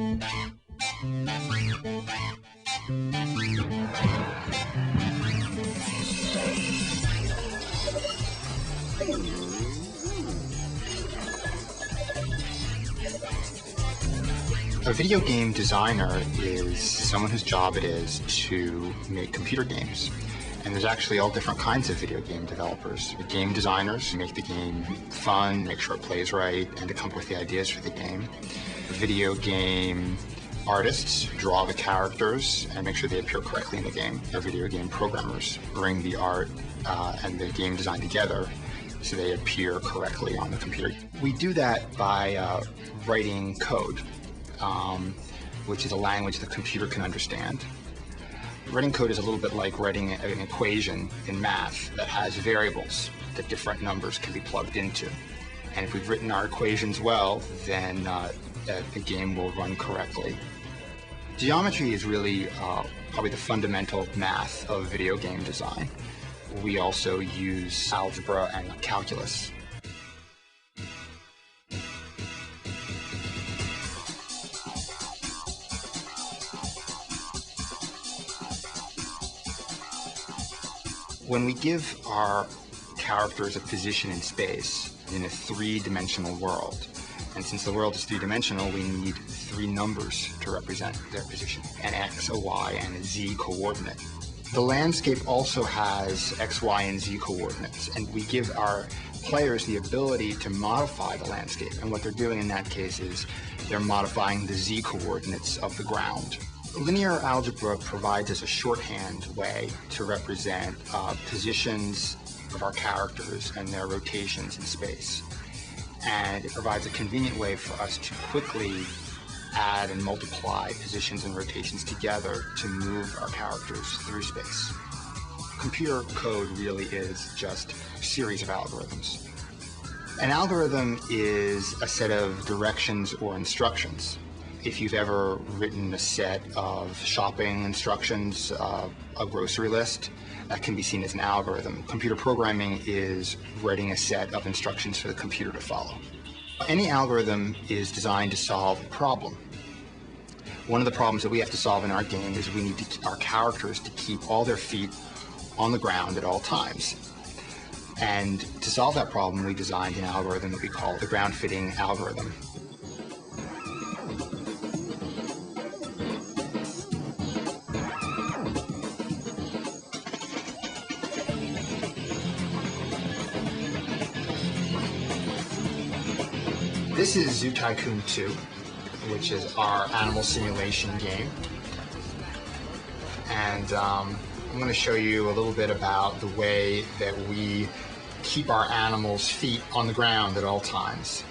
A video game designer is someone whose job it is to make computer games. And there's actually all different kinds of video game developers. The game designers make the game fun, make sure it plays right, and to come up with the ideas for the game. Video game artists draw the characters and make sure they appear correctly in the game. Our video game programmers bring the art and the game design together so they appear correctly on the computer. We do that by writing code, which is a language the computer can understand. Writing code is a little bit like writing an equation in math that has variables that different numbers can be plugged into. And if we've written our equations well, then the game will run correctly. Geometry is really probably the fundamental math of video game design. We also use algebra and calculus. When we give our characters a position in space in a three-dimensional world, and since the world is three-dimensional, we need three numbers to represent their position, an X, a Y, and a Z coordinate. The landscape also has X, Y, and Z coordinates, and we give our players the ability to modify the landscape. And what they're doing in that case is they're modifying the Z coordinates of the ground. Linear algebra provides us a shorthand way to represent positions of our characters and their rotations in space. And it provides a convenient way for us to quickly add and multiply positions and rotations together to move our characters through space. Computer code really is just a series of algorithms. An algorithm is a set of directions or instructions. If you've ever written a set of shopping instructions, a grocery list, that can be seen as an algorithm. Computer programming is writing a set of instructions for the computer to follow. Any algorithm is designed to solve a problem. One of the problems that we have to solve in our game is we need our characters to keep all their feet on the ground at all times. And to solve that problem, we designed an algorithm that we call the ground fitting algorithm. This is Zoo Tycoon 2, which is our animal simulation game. And I'm going to show you a little bit about the way that we keep our animals' feet on the ground at all times.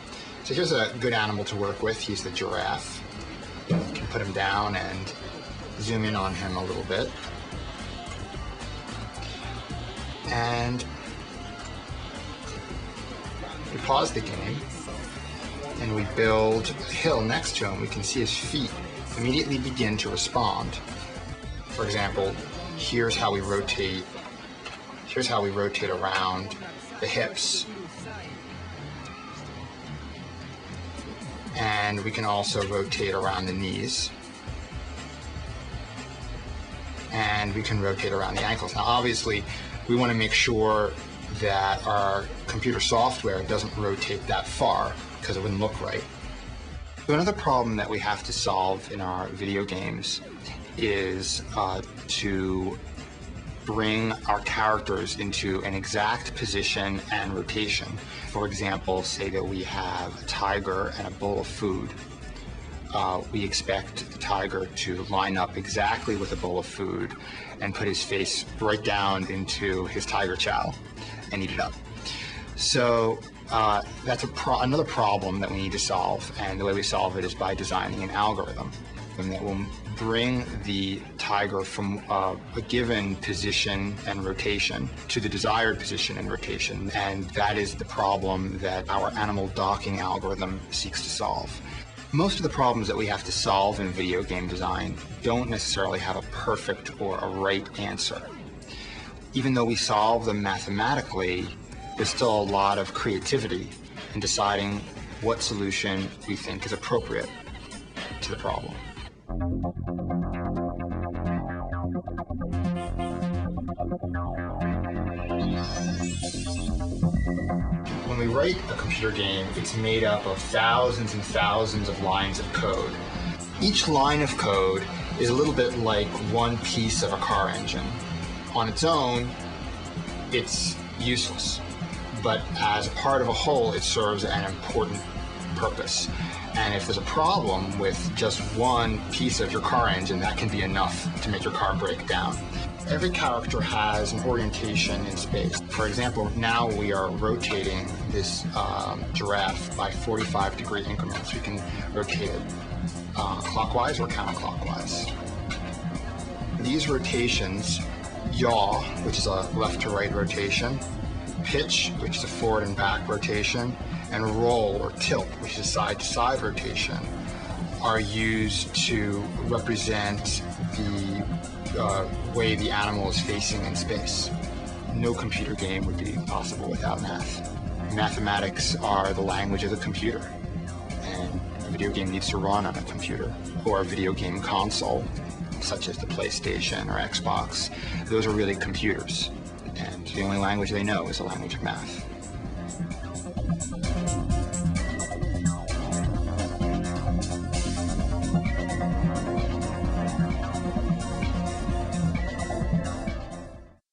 So here's a good animal to work with. He's the giraffe. You can put him down and zoom in on him a little bit. And we pause the game. And we build a hill next to him, we can see his feet immediately begin to respond. For example, here's how we rotate around the hips. And we can also rotate around the knees. And we can rotate around the ankles. Now obviously, we want to make sure that our computer software doesn't rotate that far, because it wouldn't look right. So another problem that we have to solve in our video games is to bring our characters into an exact position and rotation. For example, say that we have a tiger and a bowl of food. We expect the tiger to line up exactly with a bowl of food and put his face right down into his tiger chow and eat it up. So that's another problem that we need to solve, and the way we solve it is by designing an algorithm that will bring the tiger from a given position and rotation to the desired position and rotation, and that is the problem that our animal docking algorithm seeks to solve. Most of the problems that we have to solve in video game design don't necessarily have a perfect or a right answer. Even though we solve them mathematically, there's still a lot of creativity in deciding what solution we think is appropriate. to the problem. When we write a computer game, it's made up of thousands and thousands of lines of code. Each line of code is a little bit like one piece of a car engine. On its own, it's useless, but as a part of a whole, it serves an important purpose. And if there's a problem with just one piece of your car engine, that can be enough to make your car break down. Every character has an orientation in space. For example, now we are rotating this giraffe by 45-degree increments. We can rotate it clockwise or counterclockwise. These rotations, yaw, which is a left to right rotation, pitch, which is a forward and back rotation, and roll or tilt, which is side to side rotation, are used to represent the way the animal is facing in space. No computer game would be possible without math. Mathematics are the language of the computer, and a video game needs to run on a computer or a video game console, such as the PlayStation or Xbox. Those are really computers, and the only language they know is the language of math.